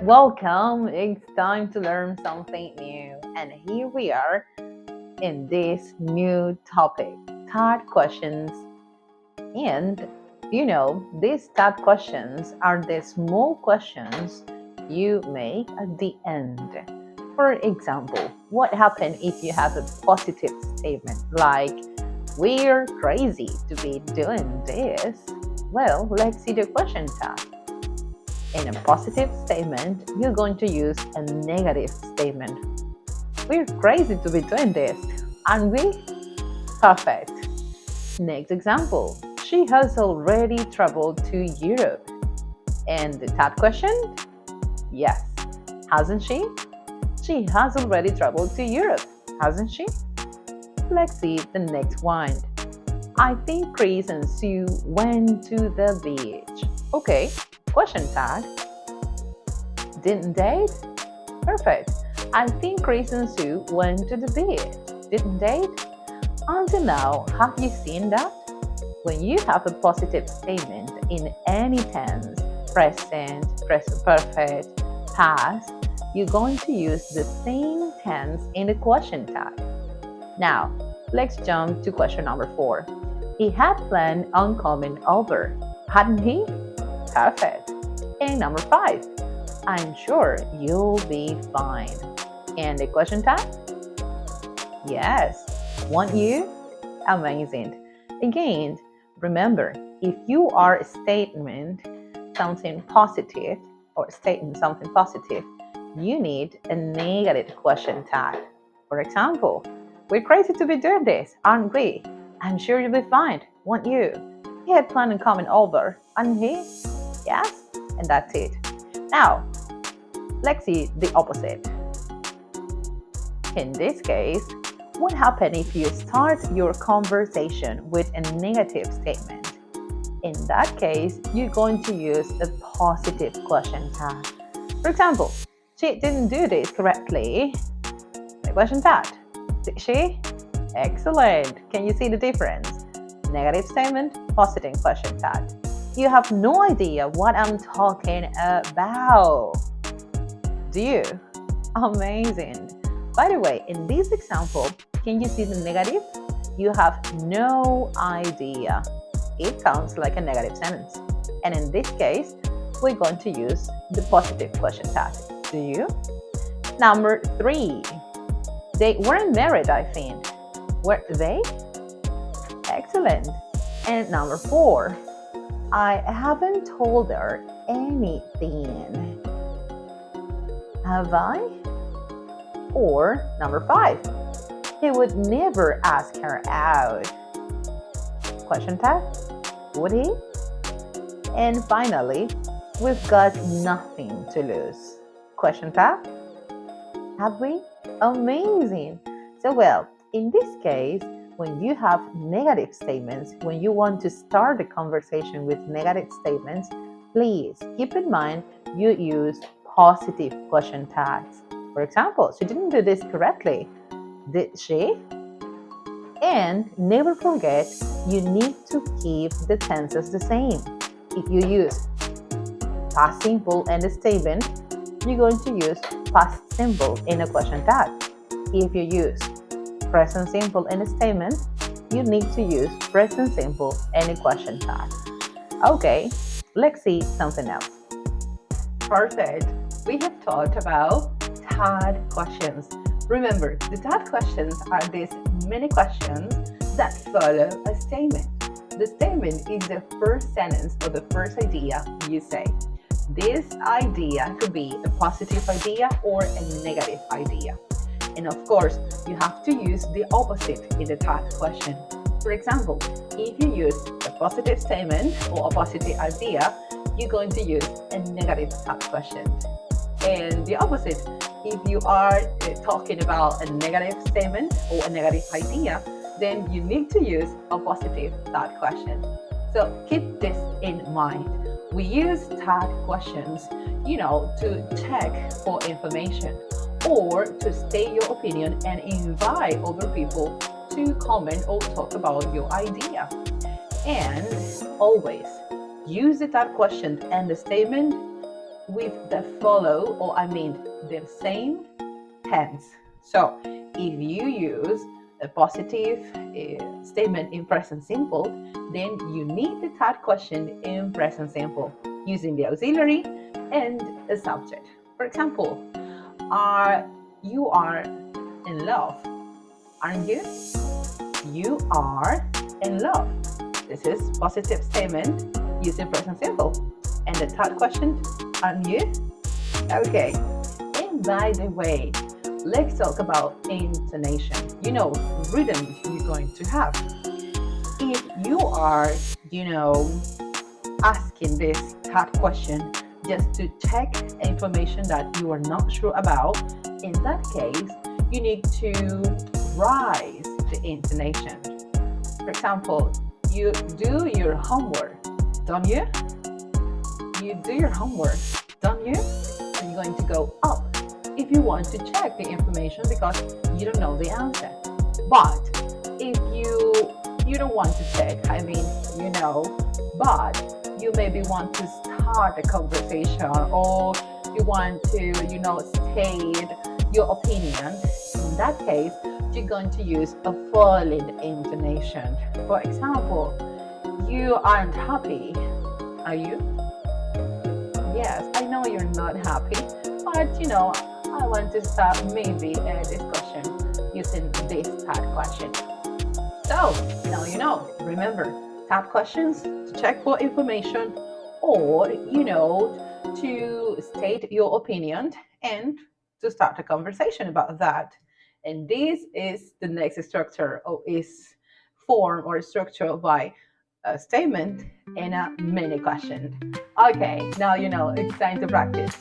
Welcome. It's time to learn something new. And here we are in this new topic, thought questions. And these thought questions are the small questions you make at the end. For example, what happens if you have a positive statement like, we're crazy to be doing this? Well, let's see the question tag. In a positive statement, you're going to use a negative statement. We're crazy to be doing this, aren't we? Perfect. Next example. She has already traveled to Europe. And the third question? Yes. Hasn't she? She has already traveled to Europe, hasn't she? Let's see the next one. I think Chris and Sue went to the beach. Okay, question tag. Didn't they? Perfect. I think Chris and Sue went to the beach. Didn't they? Until now, have you seen that? When you have a positive statement in any tense, present, present perfect, past, you're going to use the same tense in the question tag. Now, let's jump to question number 4. He had planned on coming over, hadn't he? Perfect. And number 5. I'm sure you'll be fine. And the question tag? Yes. Want you? Amazing. Again, remember, if you are stating something positive or stating something positive, you need a negative question tag. For example, we're crazy to be doing this, aren't we? I'm sure you'll be fine. Want you? He had planned on coming over, hadn't he? Yes? And that's it. Now, let's see the opposite. In this case, what happens if you start your conversation with a negative statement? In that case, you're going to use a positive question tag. For example, she didn't do this correctly. The question tag. Did she? Excellent. Can you see the difference? Negative statement, positive question tag. You have no idea what I'm talking about. Do you? Amazing. By the way, in this example, can you see the negative? You have no idea. It counts like a negative sentence. And in this case, we're going to use the positive question tag. Do you? Number 3. They weren't married, I think. Were they? Excellent. And number 4. I haven't told her anything. Have I? Or number 5. He would never ask her out. Question tag? Would he? And finally, we've got nothing to lose. Question tag? Have we? Amazing. So well, in this case, when you have negative statements, when you want to start a conversation with negative statements, please keep in mind you use positive question tags. For example, she didn't do this correctly. Did she? And never forget, you need to keep the tenses the same. If you use past simple and a statement, you're going to use past simple in a question tag. If you use present simple in a statement, you need to use present simple and a question tag. Okay, let's see something else. Perfect. We have talked about thought questions. Remember, the thought questions are these many questions that follow a statement. The statement is the first sentence or the first idea you say. This idea could be a positive idea or a negative idea. And of course, you have to use the opposite in the thought question. For example, if you use a positive statement or a positive idea, you're going to use a negative thought question. And the opposite, if you are talking about a negative statement or a negative idea, then you need to use a positive thought question. So keep this in mind. We use thought questions, to check for information or to state your opinion and invite other people to comment or talk about your idea. And always use the thought question and the statement with the follow, or I mean the same tense. So if you use a positive statement in present simple, then you need the third question in present simple using the auxiliary and a subject. For example, you are in love, aren't you? You are in love. This is positive statement using present simple. And the third question, aren't you? Okay. And by the way, let's talk about intonation. Rhythm you're going to have. If you are, asking this third question just to check information that you are not sure about, in that case, you need to rise the intonation. For example, you do your homework, don't you? You do your homework, don't you? So you're going to go up if you want to check the information because you don't know the answer. But if you don't want to check, but you maybe want to start a conversation or you want to, state your opinion. In that case, you're going to use a falling intonation. For example, you aren't happy, are you? Yes, I know you're not happy, but I want to start maybe a discussion using this third question. So now remember, third questions to check for information or to state your opinion and to start a conversation about that. And this is the next structure or is form or structure by a statement and a mini question. Okay, now it's time to practice.